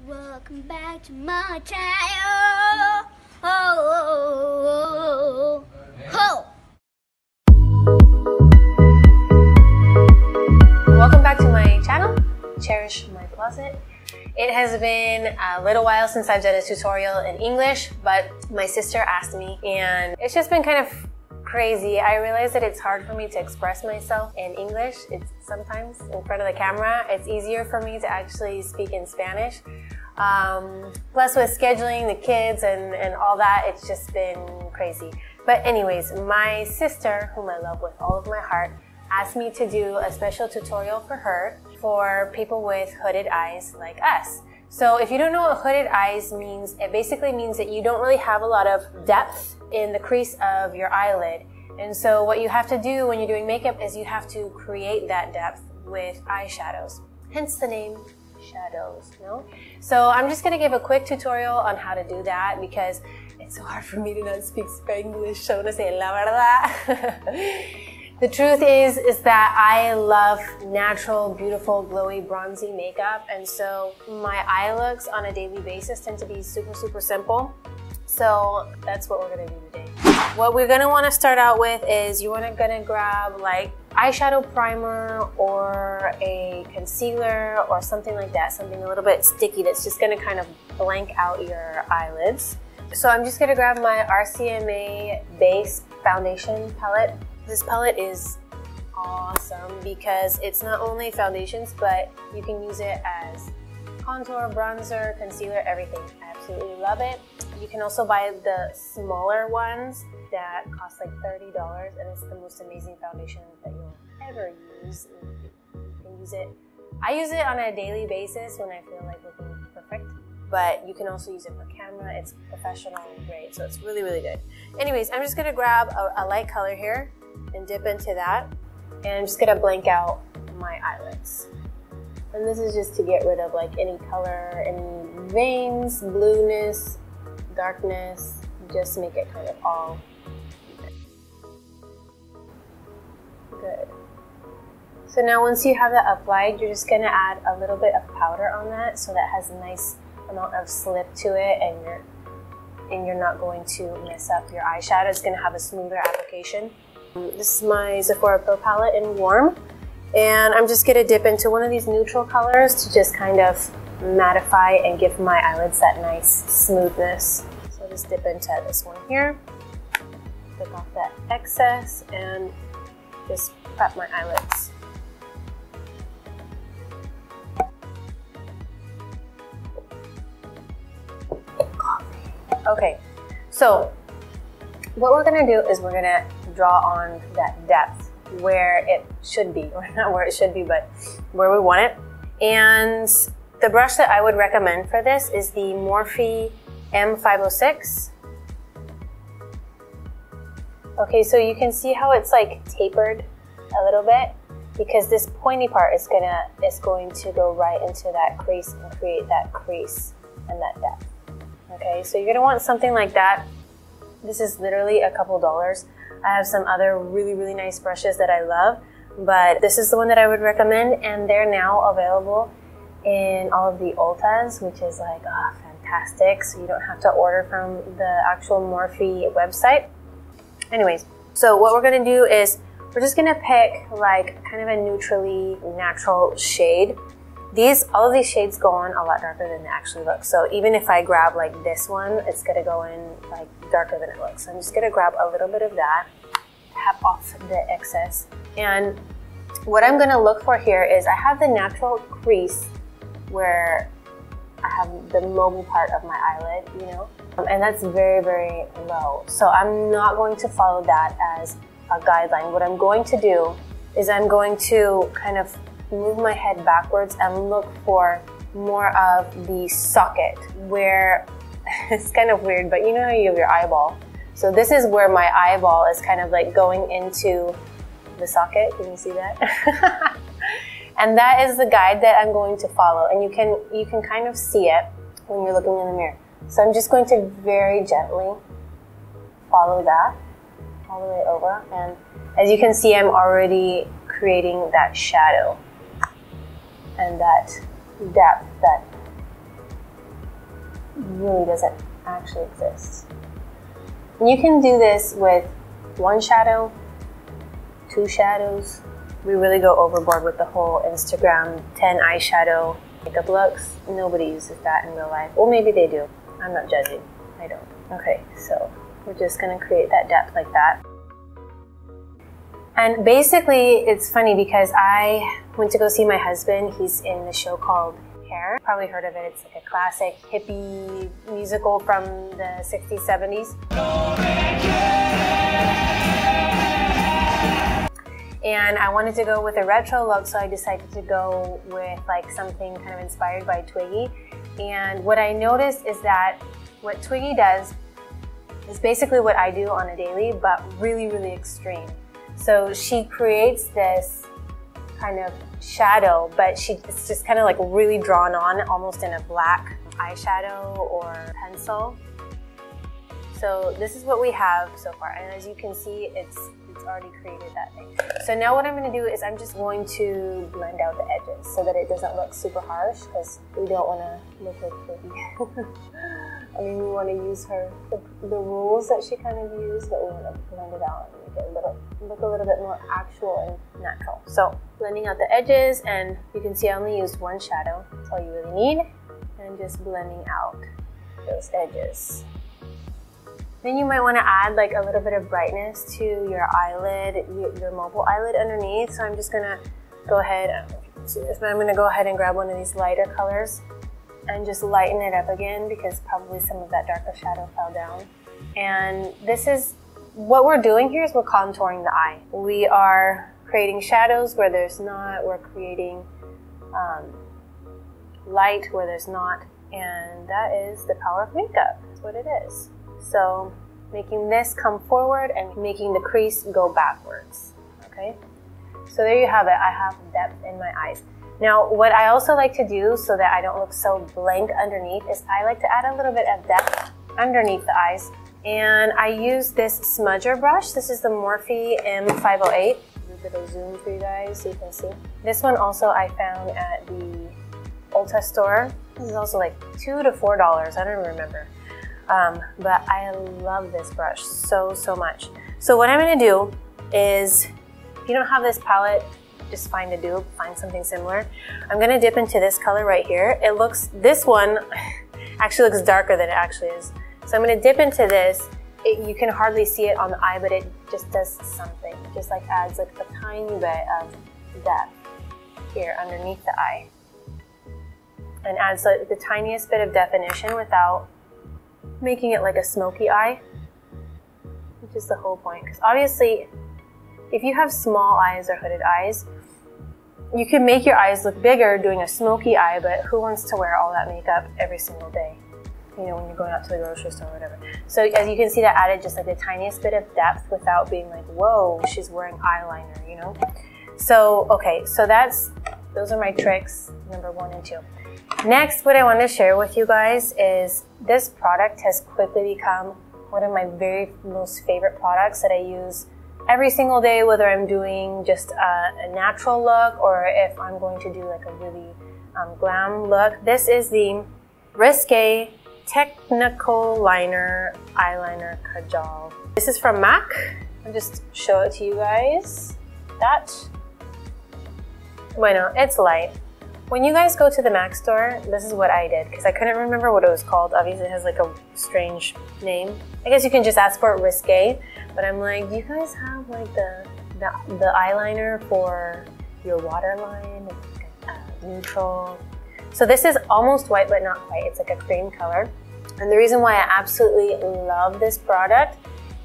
Welcome back to my channel. Oh, oh, oh, oh. Welcome back to my channel, Cherish My Closet. It has been a little while since I've done a tutorial in English, but my sister asked me and it's just been kind of crazy. I realize that it's hard for me to express myself in English. It's sometimes in front of the camera. It's easier for me to actually speak in Spanish. Plus with scheduling the kids and all that, it's just been crazy. But anyways, my sister, whom I love with all of my heart, asked me to do a special tutorial for her for people with hooded eyes like us. So if you don't know what hooded eyes means, it basically means that you don't really have a lot of depth in the crease of your eyelid. And so what you have to do when you're doing makeup is you have to create that depth with eyeshadows. Hence the name shadows, no? So I'm just gonna give a quick tutorial on how to do that because it's so hard for me to not speak Spanglish, so no sé la verdad. The truth is that I love natural, beautiful, glowy, bronzy makeup, and so my eye looks on a daily basis tend to be super, super simple. So that's what we're gonna do today. What we're gonna wanna start out with is you're gonna grab like eyeshadow primer or a concealer or something like that, something a little bit sticky that's just gonna kind of blank out your eyelids. So I'm just gonna grab my RCMA Base Foundation palette. This palette is awesome because it's not only foundations, but you can use it as contour, bronzer, concealer, everything. I absolutely love it. You can also buy the smaller ones that cost like $30, and it's the most amazing foundation that you'll ever use. You can use it. I use it on a daily basis when I feel like looking perfect, but you can also use it for camera. It's professional grade, so it's really, really good. Anyways, I'm just gonna grab a light color here and dip into that, and I'm just gonna blank out my eyelids. And this is just to get rid of like any color, any veins, blueness, darkness, just make it kind of all even. Good. So now once you have that applied, you're just gonna add a little bit of powder on that so that has a nice amount of slip to it, and you're not going to mess up your eyeshadow. It's gonna have a smoother application. This is my Sephora Pro palette in Warm, and I'm just gonna dip into one of these neutral colors to just kind of mattify and give my eyelids that nice smoothness. So I'll just dip into this one here, take off that excess, and just prep my eyelids. Okay, so what we're gonna do is we're gonna draw on that depth where it should be, or not where it should be, but where we want it. And the brush that I would recommend for this is the Morphe M506. Okay, so you can see how it's like tapered a little bit because this pointy part is going to go right into that crease and create that crease and that depth. Okay, so you're gonna want something like that. This is literally a couple dollars. I have some other really, really nice brushes that I love, but this is the one that I would recommend, and they're now available in all of the Ultas, which is like, oh, fantastic. So you don't have to order from the actual Morphe website. Anyways, so what we're gonna do is we're just gonna pick like kind of a neutrally natural shade. All of these shades go on a lot darker than they actually look. So even if I grab like this one, it's gonna go in like darker than it looks. So I'm just gonna grab a little bit of that, tap off the excess. And what I'm gonna look for here is I have the natural crease where I have the mobile part of my eyelid, you know, and that's very, very low. So I'm not going to follow that as a guideline. What I'm going to do is I'm going to kind of move my head backwards and look for more of the socket where it's kind of weird, but you know how you have your eyeball. So this is where my eyeball is kind of like going into the socket. Can you see that? And that is the guide that I'm going to follow, and you can kind of see it when you're looking in the mirror. So I'm just going to very gently follow that all the way over, and as you can see, I'm already creating that shadow and that depth that really doesn't actually exist. And you can do this with one shadow, two shadows. We really go overboard with the whole Instagram 10 eyeshadow makeup looks. Nobody uses that in real life. Well, maybe they do. I'm not judging. I don't. Okay, so we're just gonna create that depth like that. And basically, it's funny because I went to go see my husband. He's in the show called Hair. Probably heard of it. It's like a classic hippie musical from the 60s, 70s. And I wanted to go with a retro look, so I decided to go with like something kind of inspired by Twiggy. And what I noticed is that what Twiggy does is basically what I do on a daily, but really, really extreme. So she creates this kind of shadow, but it's just kind of like really drawn on, almost in a black eyeshadow or pencil. So this is what we have so far, and as you can see, it's already created that thing. So now what I'm going to do is I'm just going to blend out the edges so that it doesn't look super harsh, because we don't want to look like Twiggy. I mean, we want to use the rules that she kind of used, but we want to blend it out and make it look a little bit more actual and natural. So blending out the edges, and you can see I only used one shadow. That's all you really need. And just blending out those edges. Then you might want to add like a little bit of brightness to your eyelid, your mobile eyelid underneath. So I'm just going to go ahead, I don't know if you can see this, but I'm going to go ahead and grab one of these lighter colors and just lighten it up again, because probably some of that darker shadow fell down. And this is, what we're doing here is we're contouring the eye. We are creating shadows where there's not, we're creating light where there's not, and that is the power of makeup. That's what it is. So making this come forward and making the crease go backwards, okay? So there you have it. I have depth in my eyes. Now, what I also like to do so that I don't look so blank underneath is I like to add a little bit of depth underneath the eyes. And I use this smudger brush. This is the Morphe M508. A little bit of zoom for you guys so you can see. This one also I found at the Ulta store. This is also like $2 to $4. I don't even remember. But I love this brush so much. So what I'm going to do is, if you don't have this palette, just find a dupe, find something similar. I'm going to dip into this color right here. This one actually looks darker than it actually is. So I'm going to dip into this. You can hardly see it on the eye, but it just does something. It just like adds like a tiny bit of depth here underneath the eye. And adds like the tiniest bit of definition without making it like a smoky eye, which is the whole point. Because obviously, if you have small eyes or hooded eyes, you can make your eyes look bigger doing a smoky eye, but who wants to wear all that makeup every single day? You know, when you're going out to the grocery store or whatever. So as you can see, that added just like the tiniest bit of depth without being like, whoa, she's wearing eyeliner, you know? So, okay, so those are my tricks, number 1 and 2. Next, what I want to share with you guys is this product has quickly become one of my very most favorite products that I use every single day, whether I'm doing just a natural look or if I'm going to do like a really glam look. This is the Risqué Technical Liner Eyeliner Kajal. This is from MAC. I'll just show it to you guys. Bueno, it's light. When you guys go to the MAC store, this is what I did, because I couldn't remember what it was called. Obviously, it has like a strange name. I guess you can just ask for it, Risqué. But I'm like, do you guys have like the eyeliner for your waterline, neutral? So this is almost white, but not quite. It's like a cream color. And the reason why I absolutely love this product,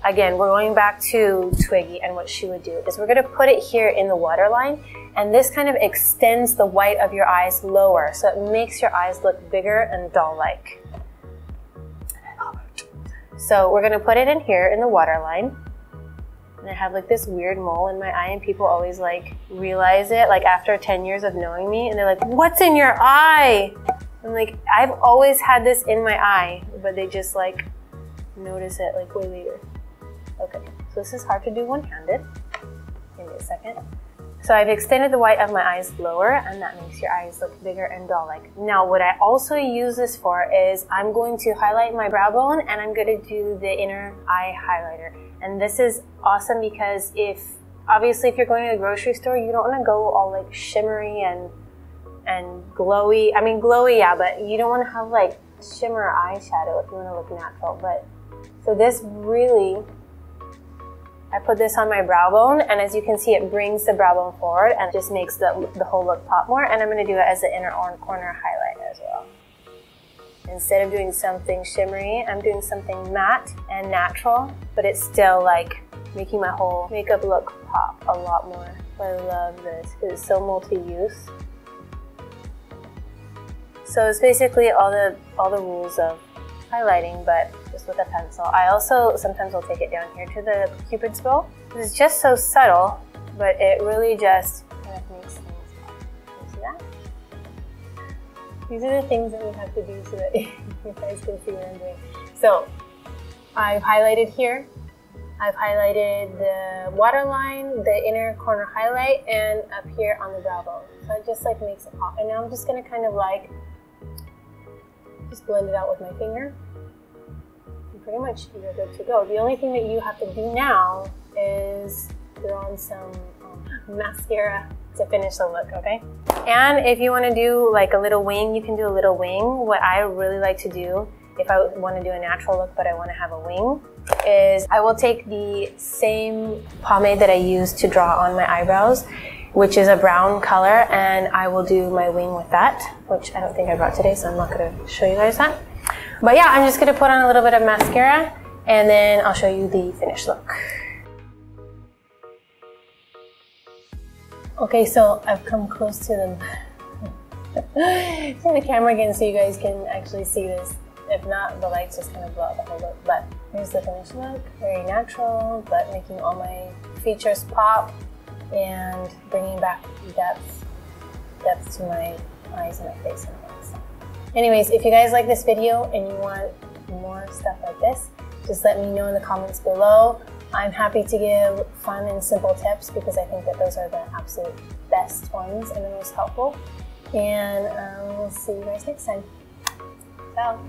again, we're going back to Twiggy and what she would do, is we're gonna put it here in the waterline, and this kind of extends the white of your eyes lower, so it makes your eyes look bigger and doll-like. So we're gonna put it in here in the waterline. And I have like this weird mole in my eye, and people always like realize it like after 10 years of knowing me, and they're like, what's in your eye? I'm like, I've always had this in my eye, but they just like notice it like way later. Okay, so this is hard to do one-handed. Give me a second. So I've extended the white of my eyes lower, and that makes your eyes look bigger and doll-like. Now what I also use this for is I'm going to highlight my brow bone, and I'm going to do the inner eye highlighter. And this is awesome because obviously if you're going to the grocery store, you don't want to go all like shimmery and glowy. I mean glowy, yeah, but you don't want to have like shimmer eyeshadow if you want to look natural. But so this really, I put this on my brow bone, and as you can see, it brings the brow bone forward and just makes the whole look pop more. And I'm going to do it as the inner corner highlight as well. Instead of doing something shimmery, I'm doing something matte and natural, but it's still like making my whole makeup look pop a lot more. I love this because it's so multi-use. So it's basically all the rules of highlighting, but just with a pencil. I also sometimes will take it down here to the Cupid's bow. It's just so subtle, but it really just kind of makes things pop. Can you see that? These are the things that we have to do so that you guys can see what I'm doing. So I've highlighted here. I've highlighted the waterline, the inner corner highlight, and up here on the brow bone. So it just like makes it pop. And now I'm just gonna kind of like just blend it out with my finger. And pretty much you're good to go. The only thing that you have to do now is throw on some mascara to finish the look, okay? And if you want to do like a little wing, you can do a little wing. What I really like to do, if I want to do a natural look but I want to have a wing, is I will take the same pomade that I use to draw on my eyebrows, which is a brown color, and I will do my wing with that, which I don't think I brought today, so I'm not going to show you guys that. But yeah, I'm just going to put on a little bit of mascara, and then I'll show you the finished look. Okay, so I've come close to the camera again so you guys can actually see this. If not, the lights just kind of blow out the whole look. But here's the finished look. Very natural, but making all my features pop and bringing back depth to my eyes and my face and things. Anyways, if you guys like this video and you want more stuff like this, just let me know in the comments below. I'm happy to give fun and simple tips because I think that those are the absolute best ones and the most helpful. And we'll see you guys next time. Ciao.